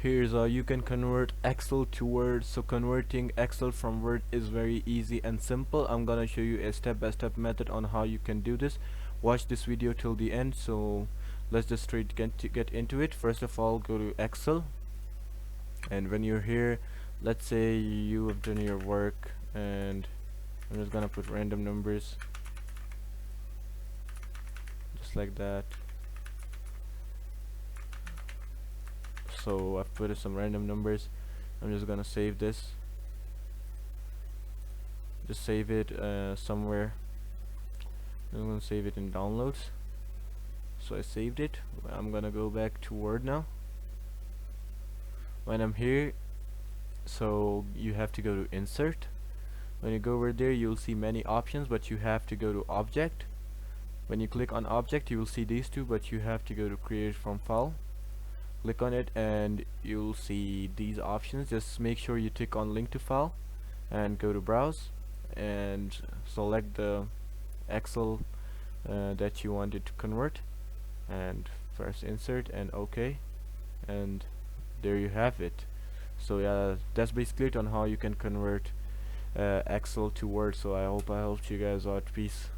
Here's how you can convert Excel to Word. So converting Excel from Word is very easy and simple. I'm gonna show you a step-by-step method on how you can do this. Watch this video till the end. So let's just straight get into it. First of all, go to Excel, and when you're here, let's say you have done your work, and I'm just gonna put random numbers just like that. So I've put some random numbers. I'm just gonna save this. Just save it somewhere. I'm gonna save it in downloads. So I saved it. I'm gonna go back to Word now. When I'm here, so you have to go to Insert. When you go over there, you'll see many options, but you have to go to Object. When you click on Object, you will see these two, but you have to go to Create from File. Click on it and you'll see these options. Just make sure you tick on Link to File and go to Browse and select the Excel that you wanted to convert, and first insert and OK, and there you have it. So yeah, that's basically it on how you can convert Excel to Word. So I hope I helped you guys out. Peace.